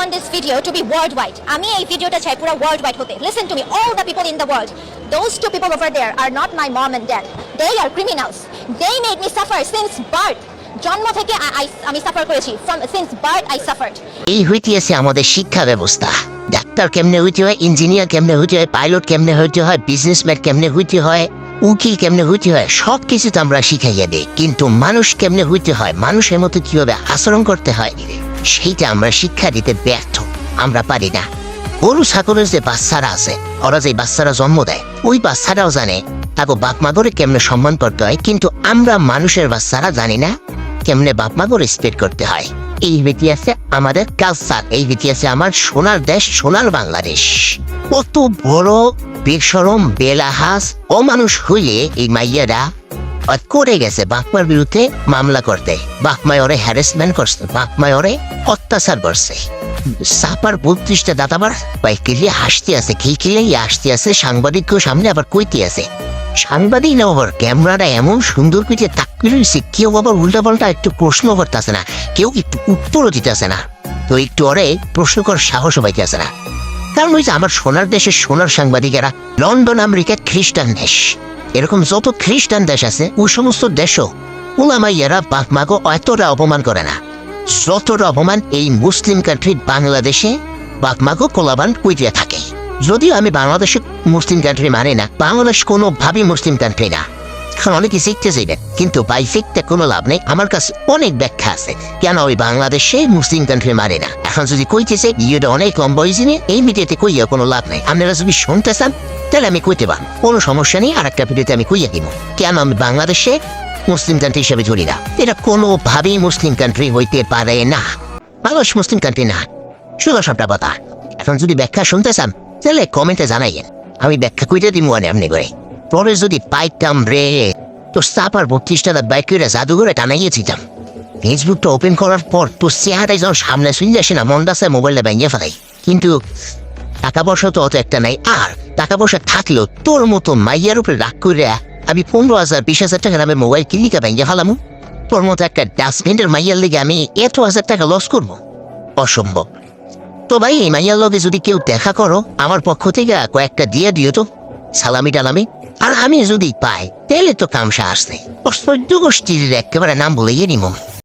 want this video to be worldwide. আমি এই ভিডিওটা চাই পুরো worldwide হতে. Listen to me, all the people in the world. Those two people over there are not my mom and dad. They are criminals. They made me suffer since birth. জন্ম থেকে আমি suffer করেছি. Since birth I suffered. এই হইতেছে আমাদের শিক্ষা ব্যবস্থা। Doctor কেমনে হইতে হয়, ইঞ্জিনিয়ার কেমনে হইতে হয়, পাইলট কেমনে হইতে হয়, বিজনেসম্যান কেমনে হইতে হয়, উকিল কেমনে হইতে হয়, সব কিছু তো আমরা শিখাইয়া দিই। কিন্তু মানুষ কেমনে হইতে হয়, মানুষের মতো কিভাবে আচরণ করতে হয়, সেইটা আমরা শিক্ষা দিতে ব্যর্থ। আমরা পারি না। গরু ছাগলের যে বাচ্চারা আছে, ওরা যে বাচ্চারা জন্ম দেয়, ওই বাচ্চারাও জানে তাকে বাপ মা করে কেমনে সম্মান করতে হয়, কিন্তু আমরা মানুষের বাচ্চারা জানি না কেমনে বাপ মা করে রেসপেক্ট করতে হয়। এই ইতিহাসে আমাদের কালচার, এই ইতিহাসে আমার সোনার দেশ, সোনার বাংলাদেশ। কত বড় বেশরম বেলাহাস অমানুষ হইলে এই মাইয়ারা করে গেছে বাপমার বিরুদ্ধে মামলা করতে। বাপমায় ওরে হ্যারাসমেন্ট করছে, বাপমায় ওরে অত্যাচার করছে। সাপার 32টা দাঁতাবার বাইকিলে হাসতে আছে, খিলখিলেই হাসতে আছে, সাংবাদিককেও সামনে আবার কইতে আছে। সাংবাদিক না আবার ক্যামেরাটা এমন সুন্দর করে তাকিয়ে রয়েছে, কেউ আবার উল্টাপাল্টা একটু প্রশ্ন করতেছে না, কেউ একটু উত্তরও দিতেছে না। তো একটু ওরে প্রশ্ন করার সাহসও পাইতেছে না। কারণ ওই যে আমার সোনার দেশের সোনার সাংবাদিকেরা, লন্ডন আমেরিকা খ্রিস্টান দেশ, এরকম যত খ্রিস্টান দেশ আছে ওই সমস্ত দেশও ওলামাইয়ারা বাপ মাকে এতটা অপমান করে না যতটা অপমান এই মুসলিম কান্ট্রি বাংলাদেশে বাপ মাকে কোলাবান কইতে থাকে। যদিও আমি বাংলাদেশে মুসলিম কান্ট্রি মানে না, বাংলাদেশ কোনোভাবেই মুসলিম কান্ট্রি না। এখন অনেকে শিখতে চাইবেন, কিন্তু বাই শিখতে কোনো লাভ নেই। আমার কাছে অনেক ব্যাখ্যা আছে কেন ওই বাংলাদেশে মুসলিম কান্ট্রি মানে না। এখন যদি কইতেছে ইয়েটা অনেক কম বয়সী নিয়ে, এই ভিডিওতে কইয়া কোনো লাভ নেই। আপনারা যদি শুনতে চান তাহলে আমি কইতে পারেন, কোনো সমস্যা নেই। আর একটা ভিডিওতে আমি কইয়া দিব কেন আমি বাংলাদেশে মুসলিম কান্ট্রি হিসেবে ধরি না। এটা কোনোভাবেই মুসলিম কান্ট্রি হইতে পারে না। বাংলাদেশ মুসলিম কান্ট্রি না, শুধু সবটা কথা। এখন যদি ব্যাখ্যা শুনতে চান তাহলে কমেন্টে জানাইয়েন, আমি ব্যাখ্যা কইতে দিব এমনি করে। পরে যদি পাইতাম রে তো সাপার 32টা বাইক করে জাদুঘরে টানাইয়েছিলাম। ফেসবুকটা ওপেন করার পর তো চেহারাই যখন সামনে শুনে আসে না, মনটা চায় মোবাইলটা ভেঙে ফেলাই। কিন্তু টাকা পয়সা তো অত একটা নাই। আর টাকা পয়সা থাকলেও তোর মতো মাইয়ার উপরে রাগ করে আমি 15,000 20,000 টাকার আমি মোবাইল কিনিকা ভেঙে ফেলামু? তোর মতো একটা ডাস্টবিনের মাইয়ার লেগে আমি এত 1000 টাকা লস করবো? অসম্ভব। তো ভাই, এই মাইয়ার লগে যদি কেউ দেখা করো, আমার পক্ষ থেকে কয়েকটা দিয়ে দিও তো, সালামি টালামি। আর আমি যদি পাই তাহলে তো কামসা আসছে। অসহ্য গোষ্ঠীর একেবারে নাম বলে নিব।